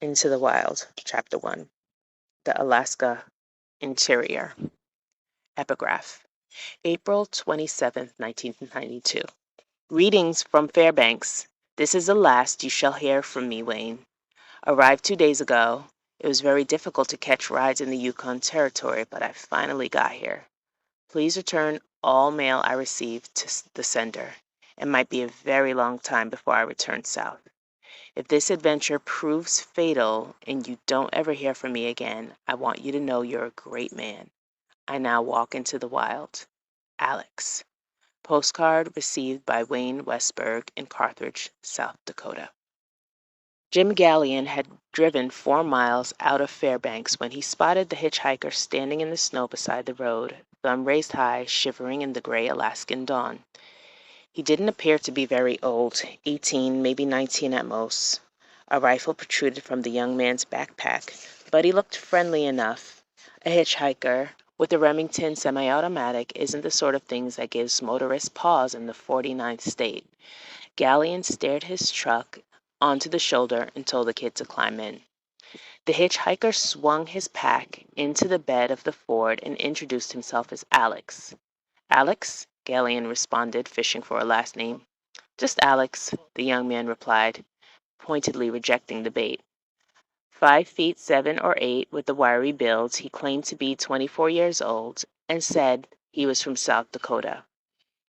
Into the Wild, Chapter 1. The Alaska Interior. Epigraph. April 27th, 1992. Greetings from Fairbanks. This is the last you shall hear from me, Wayne. Arrived 2 days ago. It was very difficult to catch rides in the Yukon Territory, but I finally got here. Please return all mail I received to the sender. It might be a very long time before I return south. If this adventure proves fatal and you don't ever hear from me again, I want you to know you're a great man. I now walk into the wild. Alex. Postcard received by Wayne Westberg in Carthage, South Dakota. Jim Gallion had driven 4 miles out of Fairbanks when he spotted the hitchhiker standing in the snow beside the road, thumb raised high, shivering in the gray Alaskan dawn. He didn't appear to be very old, 18, maybe 19 at most. A rifle protruded from the young man's backpack, but he looked friendly enough. A hitchhiker with a Remington semi-automatic isn't the sort of things that gives motorists pause in the 49th state. Gallion steered his truck onto the shoulder and told the kid to climb in. The hitchhiker swung his pack into the bed of the Ford and introduced himself as Alex. Alex? Gallion responded, fishing for a last name. Just Alex, the young man replied, pointedly rejecting the bait. 5 feet 7 or 8 with the wiry build, he claimed to be 24 years old and said he was from South Dakota.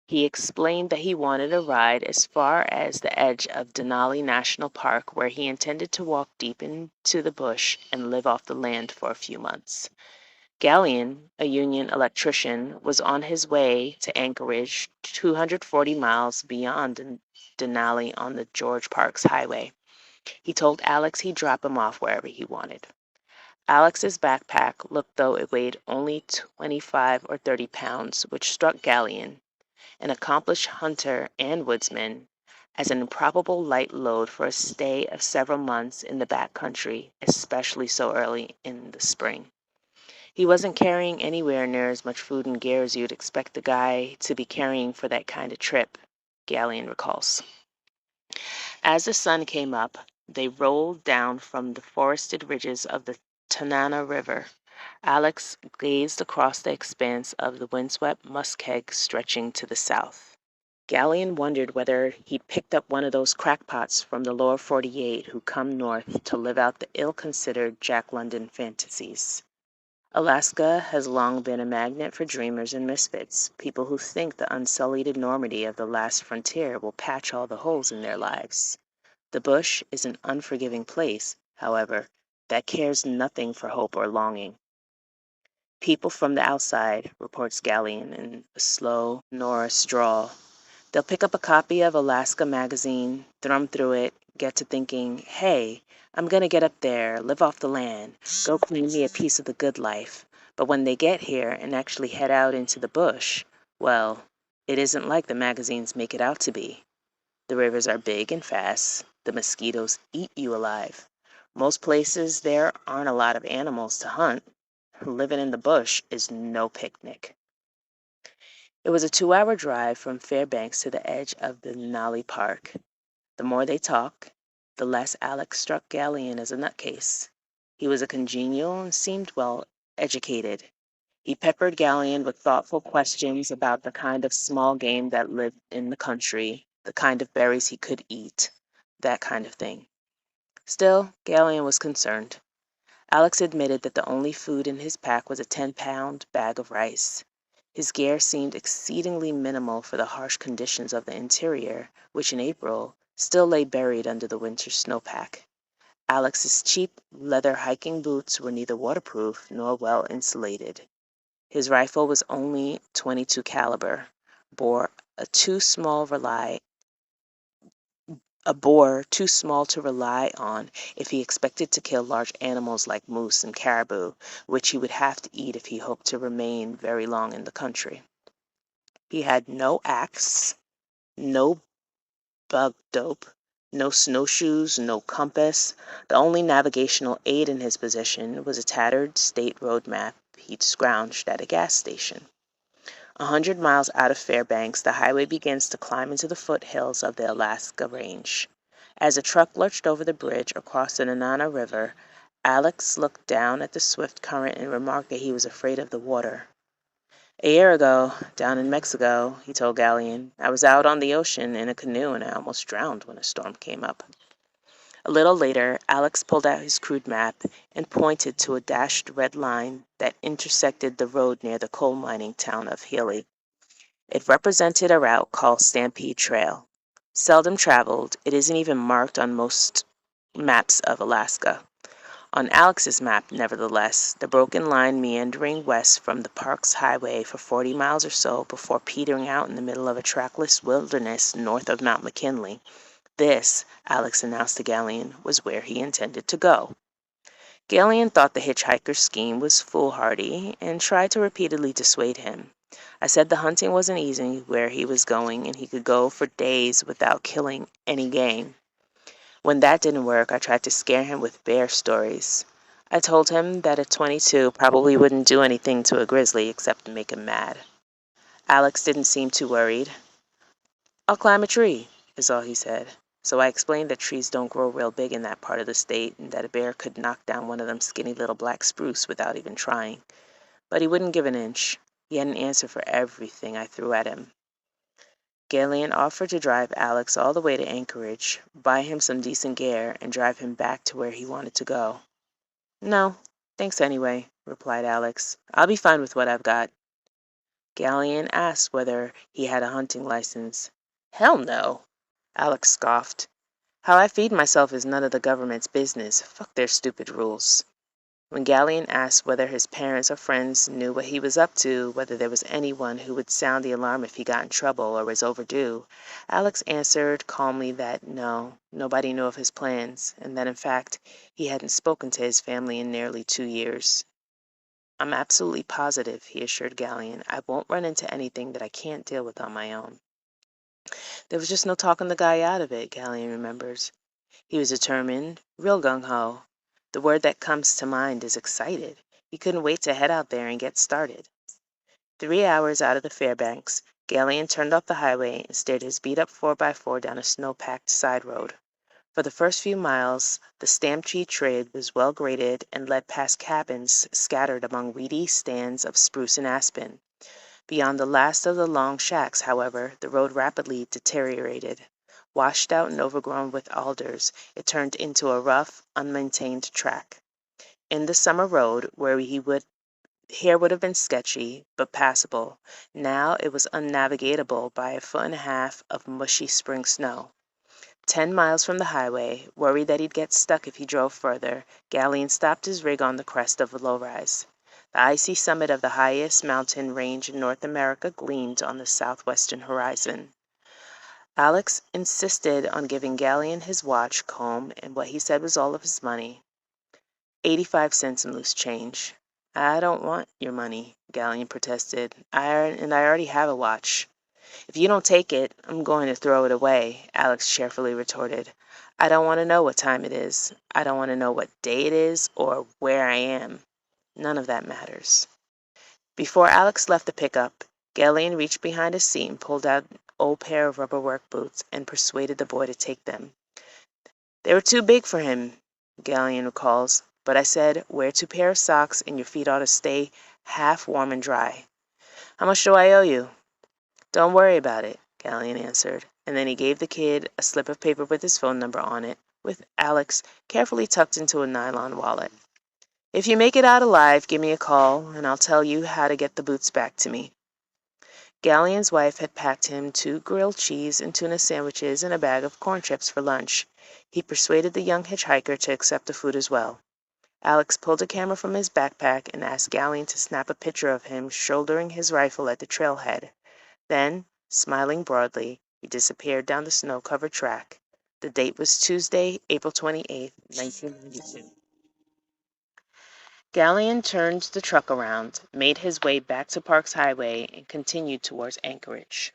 He explained that he wanted a ride as far as the edge of Denali National Park, where he intended to walk deep into the bush and live off the land for a few months. Gallion, a union electrician, was on his way to Anchorage, 240 miles beyond Denali on the George Parks Highway. He told Alex he'd drop him off wherever he wanted. Alex's backpack looked though it weighed only 25 or 30 pounds, which struck Gallion, an accomplished hunter and woodsman, as an improbable light load for a stay of several months in the back country, especially so early in the spring. He wasn't carrying anywhere near as much food and gear as you'd expect a guy to be carrying for that kind of trip, Gallion recalls. As the sun came up, they rolled down from the forested ridges of the Tanana River. Alex gazed across the expanse of the windswept muskeg stretching to the south. Gallion wondered whether he'd picked up one of those crackpots from the lower 48 who come north to live out the ill-considered Jack London fantasies. Alaska has long been a magnet for dreamers and misfits, people who think the unsullied enormity of the last frontier will patch all the holes in their lives. The bush is an unforgiving place, however, that cares nothing for hope or longing. People from the outside, reports Gallion in a slow Norris drawl. They'll pick up a copy of Alaska magazine, thumb through it, get to thinking, hey, I'm going to get up there, live off the land, go claim me a piece of the good life. But when they get here and actually head out into the bush, well, it isn't like the magazines make it out to be. The rivers are big and fast. The mosquitoes eat you alive. Most places there aren't a lot of animals to hunt. Living in the bush is no picnic. It was a 2-hour drive from Fairbanks to the edge of the Denali Park. The more they talked, the less Alex struck Gallion as a nutcase. He was a congenial and seemed well educated. He peppered Gallion with thoughtful questions about the kind of small game that lived in the country, the kind of berries he could eat, that kind of thing. Still, Gallion was concerned. Alex admitted that the only food in his pack was a 10-pound bag of rice. His gear seemed exceedingly minimal for the harsh conditions of the interior, which in April still lay buried under the winter snowpack. Alex's cheap leather hiking boots were neither waterproof nor well insulated. His rifle was only .22 caliber, bore too small to rely on if he expected to kill large animals like moose and caribou, which he would have to eat if he hoped to remain very long in the country. He had no axe, no bug dope, no snowshoes, no compass. The only navigational aid in his possession was a tattered state road map he'd scrounged at a gas station. 100 miles out of Fairbanks, the highway begins to climb into the foothills of the Alaska Range. As the truck lurched over the bridge across the Nanana River, Alex looked down at the swift current and remarked that he was afraid of the water. "A year ago, down in Mexico," he told Galleon, "I was out on the ocean in a canoe and I almost drowned when a storm came up." A little later, Alex pulled out his crude map and pointed to a dashed red line that intersected the road near the coal mining town of Healy. It represented a route called Stampede Trail. Seldom traveled, it isn't even marked on most maps of Alaska. On Alex's map, nevertheless, the broken line meandering west from the park's highway for 40 miles or so before petering out in the middle of a trackless wilderness north of Mount McKinley. This, Alex announced to Galleon, was where he intended to go. Galleon thought the hitchhiker's scheme was foolhardy and tried to repeatedly dissuade him. I said the hunting wasn't easy where he was going and he could go for days without killing any game. When that didn't work, I tried to scare him with bear stories. I told him that a 22 probably wouldn't do anything to a grizzly except to make him mad. Alex didn't seem too worried. "I'll climb a tree," is all he said. So I explained that trees don't grow real big in that part of the state and that a bear could knock down one of them skinny little black spruce without even trying. But he wouldn't give an inch. He had an answer for everything I threw at him. Galleon offered to drive Alex all the way to Anchorage, buy him some decent gear, and drive him back to where he wanted to go. "No, thanks anyway," replied Alex. "I'll be fine with what I've got." Galleon asked whether he had a hunting license. "Hell no," Alex scoffed. "How I feed myself is none of the government's business. Fuck their stupid rules." When Galleon asked whether his parents or friends knew what he was up to, whether there was anyone who would sound the alarm if he got in trouble or was overdue, Alex answered calmly that no, nobody knew of his plans, and that in fact he hadn't spoken to his family in nearly 2 years. "I'm absolutely positive," he assured Galleon, "I won't run into anything that I can't deal with on my own." There was just no talking the guy out of it, Galleon remembers. He was determined, real gung-ho. The word that comes to mind is excited. He couldn't wait to head out there and get started. 3 hours out of the Fairbanks, Galleon turned off the highway and steered his beat-up 4x4 down a snow-packed side road. For the first few miles, the Stampede Trail was well graded and led past cabins scattered among weedy stands of spruce and aspen. Beyond the last of the long shacks, however, the road rapidly deteriorated. Washed out and overgrown with alders, it turned into a rough, unmaintained track. In the summer road, where here would have been sketchy, but passable, now it was unnavigatable by a foot and a half of mushy spring snow. 10 miles from the highway, worried that he'd get stuck if he drove further, Galleon stopped his rig on the crest of a low-rise. The icy summit of the highest mountain range in North America gleamed on the southwestern horizon. Alex insisted on giving Galleon his watch, comb, and what he said was all of his money. 85 cents in loose change. "I don't want your money," Galleon protested. I already have a watch." "If you don't take it, I'm going to throw it away," Alex cheerfully retorted. "I don't want to know what time it is. I don't want to know what day it is or where I am. None of that matters." Before Alex left the pickup, Galleon reached behind his seat and pulled out an old pair of rubber work boots and persuaded the boy to take them. "They were too big for him," Galleon recalls, "but I said, wear 2 pairs of socks and your feet ought to stay half warm and dry. How much do I owe you?" "Don't worry about it," Galleon answered, and then he gave the kid a slip of paper with his phone number on it, with Alex carefully tucked into a nylon wallet. "If you make it out alive, give me a call, and I'll tell you how to get the boots back to me." Galleon's wife had packed him 2 grilled cheese and tuna sandwiches and a bag of corn chips for lunch. He persuaded the young hitchhiker to accept the food as well. Alex pulled a camera from his backpack and asked Galleon to snap a picture of him shouldering his rifle at the trailhead. Then, smiling broadly, he disappeared down the snow-covered track. The date was Tuesday, April 28, 1992. Galleon turned the truck around, made his way back to Parks Highway, and continued towards Anchorage.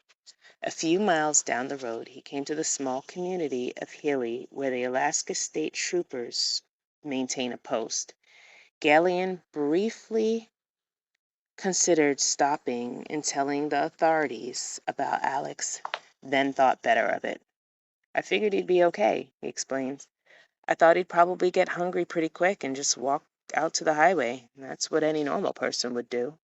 A few miles down the road, he came to the small community of Healy, where the Alaska State Troopers maintain a post. Galleon briefly considered stopping and telling the authorities about Alex, then thought better of it. I figured he'd be okay, he explains. I thought he'd probably get hungry pretty quick and just walk out to the highway. That's what any normal person would do.